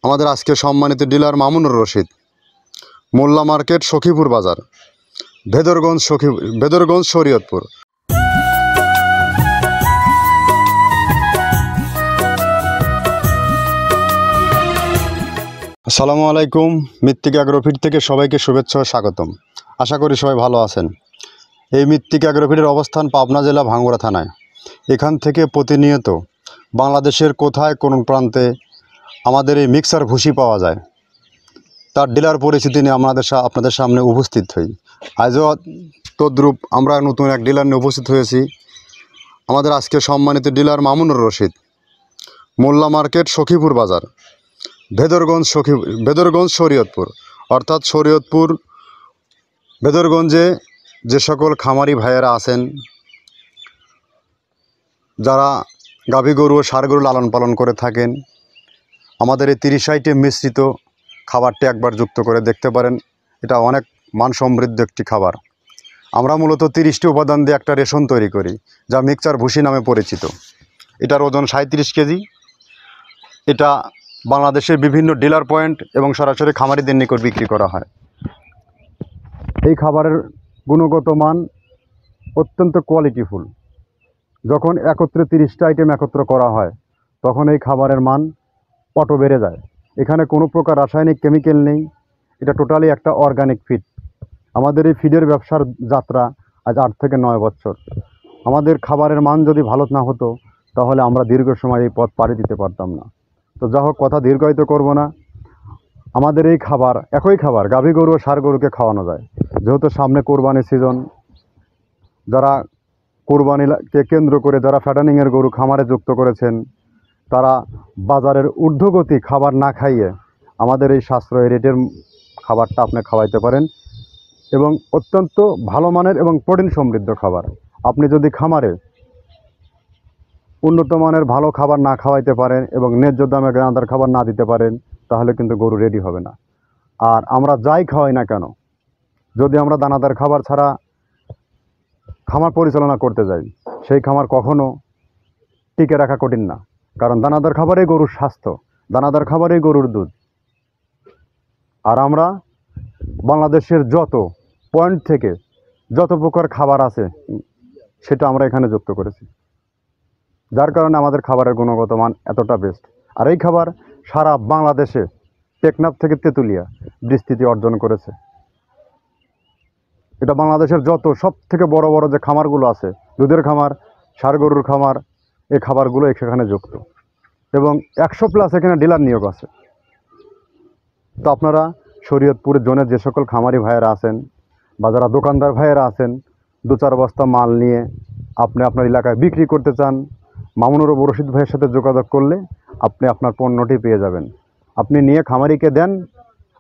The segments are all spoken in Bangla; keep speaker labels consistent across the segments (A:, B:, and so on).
A: আমাদের আজকে সম্মানিত ডিলার মামুনুর রশিদ, মোল্লা মার্কেট, সখীপুর বাজার, ভেদরগঞ্জ শরীয়তপুর। আসসালামু আলাইকুম। মৃত্তিকা অ্যাগ্রোফিড থেকে সবাইকে শুভেচ্ছা ও স্বাগতম। আশা করি সবাই ভালো আছেন। এই মৃত্তিকা অ্যাগ্রোফিডের অবস্থান পাবনা জেলা ভাঙ্গুড়া থানায়। এখান থেকে প্রতিনিয়ত বাংলাদেশের কোথায় কোন প্রান্তে আমাদের এই মিক্সার ভুসি পাওয়া যায়, তার ডিলার পরিচিতি নিয়ে আপনাদের সামনে উপস্থিত হই। আজও তদ্রূপ আমরা নতুন এক ডিলার নিয়ে উপস্থিত হয়েছি। আমাদের আজকে সম্মানিত ডিলার মামুনুর রশিদ, মোল্লা মার্কেট, সখীপুর বাজার, ভেদরগঞ্জ শরীয়তপুর। অর্থাৎ শরীয়তপুর ভেদরগঞ্জে যে সকল খামারি ভাইয়েরা আছেন, যারা গাভী গরু ও ষাঁড় গরু লালন পালন করে থাকেন, আমাদের এই 30 আইটেম মিশ্রিত খাবারটি একবার যুক্ত করে দেখতে পারেন। এটা অনেক মান সমৃদ্ধ একটি খাবার। আমরা মূলত 30টি উপাদান দিয়ে একটা রেশন তৈরি করি, যা মিক্সচার ভুসি নামে পরিচিত। এটার ওজন 37 কেজি। এটা বাংলাদেশের বিভিন্ন ডিলার পয়েন্ট এবং সরাসরি খামারিদের নিকট বিক্রি করা হয়। এই খাবারের গুণগত মান অত্যন্ত কোয়ালিটিফুল। যখন একত্রে 30টা আইটেম একত্র করা হয়, তখন এই খাবারের মান অটো বেড়ে যায়। এখানে কোনো প্রকার রাসায়নিক কেমিক্যাল নেই। এটা টোটালি একটা অর্গানিক ফিড। আমাদের এই ফিডের ব্যবসার যাত্রা আজ 8 থেকে 9 বছর। আমাদের খাবারের মান যদি ভালো না হতো, তাহলে আমরা দীর্ঘ সময় এই পথ পাড়ি দিতে পারতাম না। তো যা হোক, কথা দীর্ঘায়িত করব না। আমাদের এই খাবার, একই খাবার গাভী গরু ও ষাঁড় গরুকে খাওয়ানো যায়। যেহেতু সামনে কোরবানির সিজন, যারা কোরবানিকে কেন্দ্র করে যারা ফ্যাটানিংয়ের গরু খামারে যুক্ত করেছেন, তারা বাজারের ঊর্ধ্বগতি খাবার না খাইয়ে আমাদের এই সাশ্রয়ী রেটের খাবারটা আপনি খাওয়াইতে পারেন, এবং অত্যন্ত ভালো মানের এবং প্রোটিন সমৃদ্ধ খাবার। আপনি যদি খামারে উন্নত মানের ভালো খাবার না খাওয়াইতে পারেন এবং ন্যায্য দামে দানাদার খাবার না দিতে পারেন, তাহলে কিন্তু গরু রেডি হবে না। আর আমরা যাই খাওয়াই না কেন, যদি আমরা দানাদার খাবার ছাড়া খামার পরিচালনা করতে যাই, সেই খামার কখনো টিকে রাখা কঠিন না। কারণ দানাদার খাবারেই গরুর স্বাস্থ্য, দানাদার খাবারেই গরুর দুধ। আর আমরা বাংলাদেশের যত পয়েন্ট থেকে যত প্রকার খাবার আছে, সেটা আমরা এখানে যুক্ত করেছি, যার কারণে আমাদের খাবারের গুণগত মান এতটা বেস্ট। আর এই খাবার সারা বাংলাদেশে টেকনাফ থেকে তেঁতুলিয়া বিস্তৃতি অর্জন করেছে। এটা বাংলাদেশের যত সব থেকে বড় বড় যে খামারগুলো আছে, দুধের খামার, ষাঁড় গরুর খামার, এই খাবারগুলো সেখানে যুক্ত, এবং 100+ এখানে ডিলার নিয়োগ আছে। তো আপনারা শরীয়তপুর জোনের যে সকল খামারি ভাইয়েরা আছেন বা যারা দোকানদার ভাইয়েরা আছেন, 2-4 বস্তা মাল নিয়ে আপনি আপনার এলাকায় বিক্রি করতে চান, মামুনুর রশিদ ভাইয়ের সাথে যোগাযোগ করলে আপনি আপনার পণ্যটি পেয়ে যাবেন। আপনি নিয়ে খামারিকে দেন,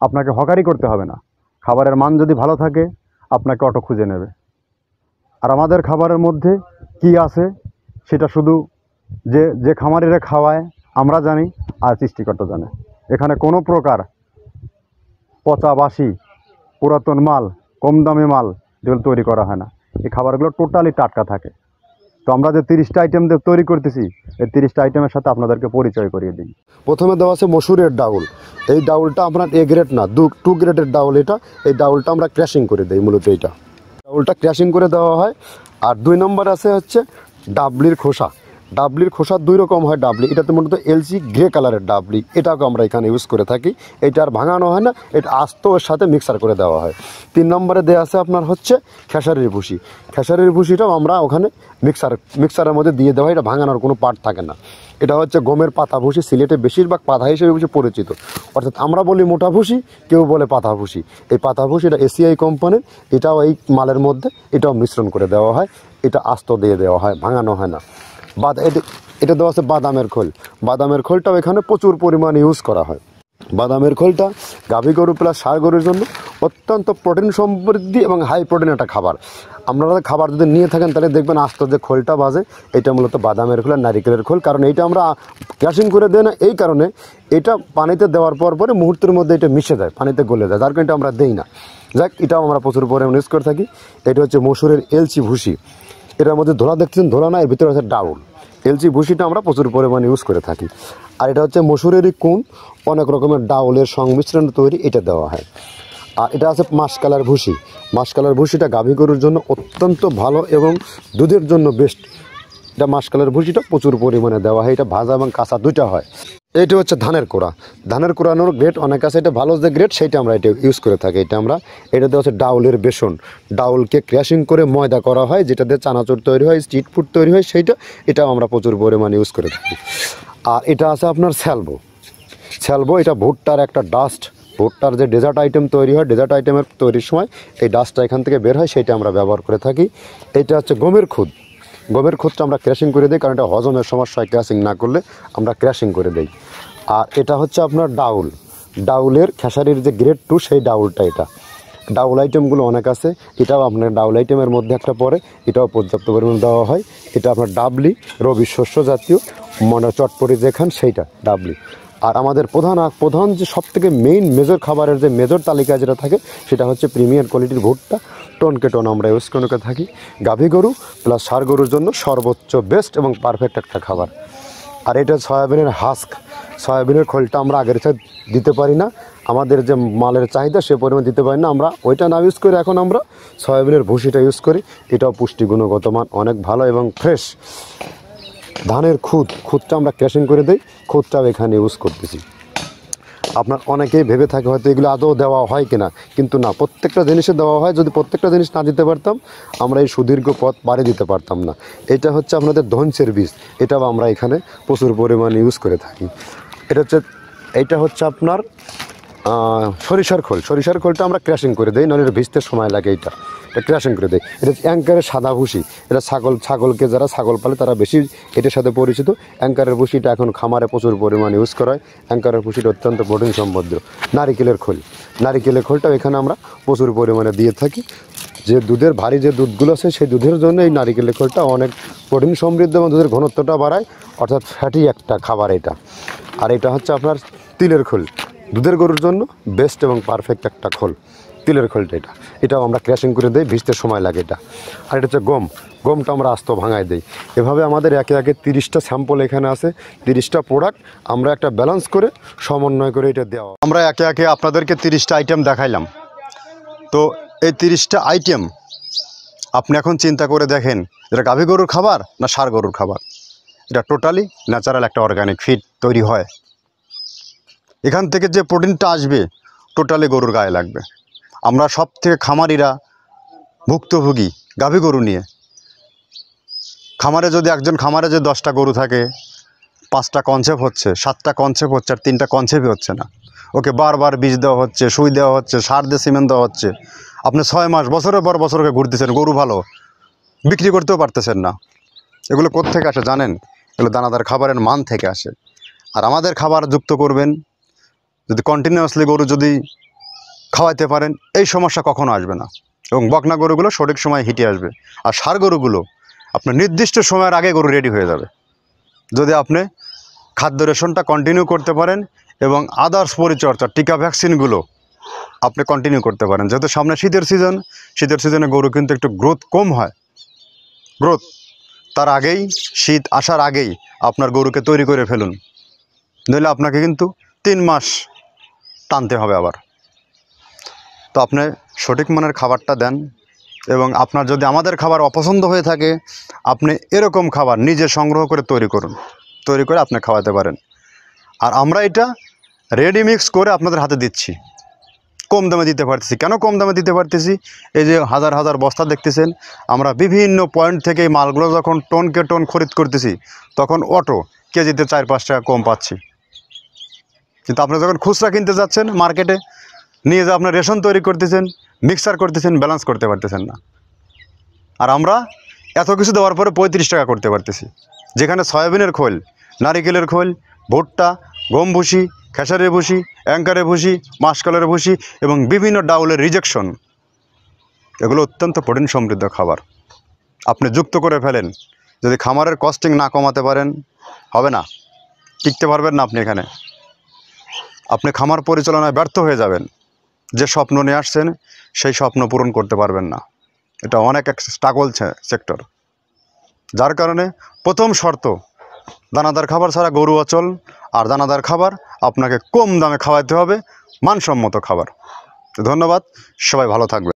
A: আপনাকে হকারি করতে হবে না। খাবারের মান যদি ভালো থাকে, আপনাকে অটো খুঁজে নেবে। আর আমাদের খাবারের মধ্যে কি আছে, সেটা শুধু যে খামারিরা খাওয়ায় আমরা জানি, আর সৃষ্টিকর্তা জানে। এখানে কোনো প্রকার পচা বাসি পুরাতন মাল, কম দামি মাল যেগুলো তৈরি করা হয় না। এই খাবারগুলো টোটালি টাটকা থাকে। তো আমরা যে 30টা আইটেম তৈরি করতেছি, এই 30টা আইটেমের সাথে আপনাদেরকে পরিচয় করিয়ে দিই। প্রথমে দেওয়া আছে মসুরের ডাউল। এই ডাউলটা আপনার এ গ্রেড না, 2 গ্রেডের ডাউল এটা। এই ডাউলটা আমরা ক্র্যাশিং করে দিই, মূলত এইটা ডাউলটা ক্র্যাশিং করে দেওয়া হয়। আর 2 নম্বর আছে হচ্ছে ডাবলির খোসা। ডাবলির খোসা 2 রকম হয় ডাবলি। এটাতে মূলত এলসি গ্রে কালারের ডাবলি, এটাকে আমরা এখানে ইউজ করে থাকি। এটা আর ভাঙানো হয় না, এটা আস্ত ওর সাথে মিক্সার করে দেওয়া হয়। 3 নম্বরে দেওয়া আছে আপনার হচ্ছে খেসারির ভুসি। খেসারির ভুসিটাও আমরা ওখানে মিক্সারের মধ্যে দিয়ে দেওয়া হয়। এটা ভাঙানোর কোনো পার্ট থাকে না। এটা হচ্ছে গমের পাতা ভুসি। সিলেটে বেশিরভাগ পাতা হিসেবে পরিচিত। অর্থাৎ আমরা বলি মোটা ভুসি, কেউ বলে পাতা ভুসি। এই পাতা ভুসি এটা এসিআই কোম্পানির। এটাও এই মালের মধ্যে এটাও মিশ্রণ করে দেওয়া হয়। এটা আস্ত দিয়ে দেওয়া হয়, ভাঙানো হয় না। এটা দেওয়া আছে বাদামের খোল। বাদামের খোলটাও এখানে প্রচুর পরিমাণে ইউজ করা হয়। বাদামের খোলটা গাভী গরু প্লাস ষাঁড় গরুর জন্য অত্যন্ত প্রোটিন সমৃদ্ধি এবং হাই প্রোটিন একটা খাবার। আপনারা খাবার যদি নিয়ে থাকেন, তাহলে দেখবেন আস্ত যে খোলটা বাজে, এটা মূলত বাদামের খোল আর নারিকেলের খোল। কারণ এইটা আমরা ক্র্যাশিং করে দেই না, এই কারণে এটা পানিতে দেওয়ার পরে মুহূর্তের মধ্যে এটা মিশে যায়, পানিতে গলে যায়, যার কারণে এটা আমরা দেই না। যাক, এটাও আমরা প্রচুর পরিমাণে ইউজ করে থাকি। এটা হচ্ছে মসুরের এলচি ভুসি। এটার মধ্যে ধোলা দেখছেন, ধোলা না, এর ভিতরে হচ্ছে ডাউল। এলচি ভুসিটা আমরা প্রচুর পরিমাণে ইউজ করে থাকি।
B: আর এটা হচ্ছে মসুরেরই কুন, অনেক রকমের ডাউলের সংমিশ্রণ তৈরি, এটা দেওয়া হয়। আর এটা আছে মাসকালার ভুসি। মাসকালার ভুসিটা গাভী গরুর জন্য অত্যন্ত ভালো এবং দুধের জন্য বেস্ট। এটা মাসকালার ভুসিটা প্রচুর পরিমাণে দেওয়া হয়, এটা ভাজা এবং কাঁচা দুইটা হয়। এইটা হচ্ছে ধানের কোড়া। ধানের কোড়ানোর গ্রেড অনেক আছে, এটা ভালো যে গ্রেড সেইটা আমরা এটা ইউজ করে থাকি। এটাতে হচ্ছে ডাউলের বেসন, ডাউলকে ক্র্যাশিং করে ময়দা করা হয়, যেটা দিয়ে চানাচুর তৈরি হয়, স্ট্রিট ফুড তৈরি হয়, এটাও আমরা প্রচুর পরিমাণে ইউজ করে থাকি। আর এটা আছে আপনার স্যালবো, এটা ভুট্টার একটা ডাস্ট। ভুট্টার যে ডেজার্ট আইটেম তৈরি হয়, ডেজার্ট আইটেমের তৈরির সময় এই ডাস্টটা এখান থেকে বের হয়, সেইটা আমরা ব্যবহার করে থাকি। এটা হচ্ছে গমের খুদটা আমরা ক্র্যাশিং করে দিই, কারণ এটা হজমের সমস্যায় ক্র্যাশিং না করলে আমরা ক্র্যাশিং করে দিই। আর এটা হচ্ছে আপনার ডাউলের খেসারির যে গ্রেড 2 সেই ডাউলটা। এটা ডাউল আইটেমগুলো অনেক আছে, এটাও আপনার ডাউল আইটেমের মধ্যে একটা পড়ে, এটাও পর্যাপ্ত পরিমাণ দেওয়া হয়। এটা আপনার ডাবলি, রবি শস্য জাতীয়, চটপটি যেখান সেইটা ডাবলি। আর আমাদের প্রধান যে সবথেকে মেজর খাবারের যে মেজর তালিকা যেটা থাকে, সেটা হচ্ছে প্রিমিয়ার কোয়ালিটির ভুট্টা, টনকে টন আমরা ইউজ করে থাকি। গাভী গরু প্লাস ষাঁড় গরুর জন্য সর্বোচ্চ বেস্ট এবং পারফেক্ট একটা খাবার। আর এটা সয়াবিনের সয়াবিনের খোলটা আমরা আগের সাথে দিতে পারি না, আমাদের যে মালের চাহিদা সে পরিমাণ দিতে পারি না, আমরা ওইটা না ইউজ করে এখন আমরা সয়াবিনের ভুসিটা ইউজ করি। এটাও পুষ্টি গুণগত মান অনেক ভালো এবং ফ্রেশ। ধানের খুদটা আমরা ক্র্যাশিং করে দিই, খুদটাও এখানে ইউজ করতেছি। আপনার অনেকেই ভেবে থাকে হয়তো এগুলো আদৌ দেওয়া হয় কিনা, কিন্তু না, প্রত্যেকটা জিনিসে দেওয়া হয়। যদি প্রত্যেকটা জিনিস না দিতে পারতাম, আমরা এই সুদীর্ঘ পথ পাড়ি দিতে পারতাম না। এটা হচ্ছে আপনাদের ধনচের বীজ, এটাও আমরা এখানে প্রচুর পরিমাণে ইউজ করে থাকি। এইটা হচ্ছে আপনার সরিষার খোলটা আমরা ক্র্যাশিং করে দিই, নাহলে এটা ভিজতে সময় লাগে। এটা ক্র্যাশিং করে দেয়। এটা অ্যাঙ্কারের সাদা ভুসি, এটা ছাগলকে যারা ছাগল পালে তারা বেশি এটার সাথে পরিচিত। অ্যাঙ্কারের ভুসিটা এখন খামারে প্রচুর পরিমাণে ইউজ করা হয়। অ্যাঙ্কারের ভুসিটা অত্যন্ত প্রোটিন সমৃদ্ধ। নারিকেলের খোলটাও এখানে আমরা প্রচুর পরিমাণে দিয়ে থাকি। যে দুধের ভারী যে দুধগুলো আছে, সেই দুধের জন্য এই নারিকেলের খোলটা অনেক প্রোটিন সমৃদ্ধ এবং দুধের ঘনত্বটা বাড়ায়, অর্থাৎ ফ্যাটি একটা খাবার এটা। আর এটা হচ্ছে আপনার তিলের খোল, দুধের গরুর জন্য বেস্ট এবং পারফেক্ট একটা খোল, তিলের খোলটা। এটাও আমরা ক্র্যাশিং করে দিই, ভিজতে সময় লাগে এটা। আর এটা হচ্ছে গমটা আমরা আস্ত ভাঙায় দিই। এভাবে আমাদের একে 30টা স্যাম্পল এখানে আছে, 30টা প্রোডাক্ট আমরা একটা ব্যালেন্স করে সমন্বয় করে এটা দেওয়া। আমরা একে আপনাদেরকে 30টা আইটেম দেখাইলাম। তো এই 30টা আইটেম আপনি এখন চিন্তা করে দেখেন, এটা গাভী গরুর খাবার না ষাঁড় গরুর খাবার। এটা টোটালি ন্যাচারাল একটা অর্গানিক ফিড তৈরি হয়। এখান থেকে যে প্রোটিনটা আসবে টোটালি গরুর গায়ে লাগবে। আমরা সব থেকে খামারিরা ভুক্তভোগী গাভী গরু নিয়ে। একজন খামারে যে 10টা গরু থাকে, 5টা কনসেপ্ট হচ্ছে, 7টা কনসেপ্ট হচ্ছে, আর 3টা কনসেপ্টই হচ্ছে না। ওকে বারবার বীজ দেওয়া হচ্ছে, সুই দেওয়া হচ্ছে, সার দিয়ে সিমেন্ট দেওয়া হচ্ছে। আপনি 6 মাস বছরের পর বছরকে ঘুরতেছেন, গরু ভালো, বিক্রি করতেও পারতেছেন না। এগুলো কোত্থেকে আসে জানেন? এগুলো দানাদার খাবারের মান থেকে আসে। আর আমাদের খাবার যুক্ত করবেন, যদি কন্টিনিউয়াসলি গরু যদি খাওয়াইতে পারেন, এই সমস্যা কখনো আসবে না। এবং বকনা গরুগুলো সঠিক সময় হিটে আসবে। আর ষাঁড় গরুগুলো আপনার নির্দিষ্ট সময়ের আগে গরু রেডি হয়ে যাবে, যদি আপনি খাদ্য রেশনটা কন্টিনিউ করতে পারেন এবং আদার্স পরিচর্যা, টিকা, ভ্যাকসিনগুলো আপনি কন্টিনিউ করতে পারেন। যেহেতু সামনে শীতের সিজনে গরু কিন্তু একটু গ্রোথ কম হয়। তার আগেই, শীত আসার আগেই আপনার গরুকে তৈরি করে ফেলুন, নইলে আপনাকে কিন্তু 3 মাস টানতে হবে আবার। তো আপনি সঠিক মানের খাবারটা দেন। এবং আপনার যদি আমাদের খাবার অপছন্দ হয়ে থাকে, আপনি এরকম খাবার নিজে সংগ্রহ করে তৈরি করে আপনি খাওয়াতে পারেন। আর আমরা এটা রেডি মিক্স করে আপনাদের হাতে দিচ্ছি, কম দামে দিতে পারতেছি। কেন কম দামে দিতে পারতেছি? এই যে হাজার হাজার বস্তা দেখতেছেন, আমরা বিভিন্ন পয়েন্ট থেকে এই মালগুলো যখন টনকে টন খরিদ করতেছি, তখন অটো কেজিতে 4-5 টাকা কম পাচ্ছি। কিন্তু আপনি যখন খুচরা কিনতে যাচ্ছেন মার্কেটে, নিয়ে যে আপনার রেশন তৈরি করতেছেন, মিক্সার করতেছেন, ব্যালেন্স করতে পারতেছেন না। আর আমরা এত কিছু দেওয়ার পরে 35 টাকা করতে পারতেছি, যেখানে সয়াবিনের খোল, নারিকেলের খোল, ভুট্টা, গম ভুসি, খেসারির ভুসি, অ্যাঙ্কারের ভুসি, মাসকলের ভুসি এবং বিভিন্ন ডাউলের রিজেকশন, এগুলো অত্যন্ত প্রোটিন সমৃদ্ধ খাবার। আপনি যুক্ত করে ফেলেন। যদি খামারের কস্টিং না কমাতে পারেন, হবে না, টিকতে পারবেন না। আপনি খামার পরিচালনায় ব্যর্থ হয়ে যাবেন। যে স্বপ্ন নিয়ে আসছেন সেই স্বপ্ন পূরণ করতে পারবেন না। এটা অনেক এক স্ট্রাগল সেক্টর। যার কারণে প্রথম শর্ত,
A: দানাদার খাবার ছাড়া গরু অচল, আর দানাদার খাবার আপনাকে কম দামে খাওয়াতে হবে, মানসম্মত খাবার। তো ধন্যবাদ, সবাই ভালো থাকবে।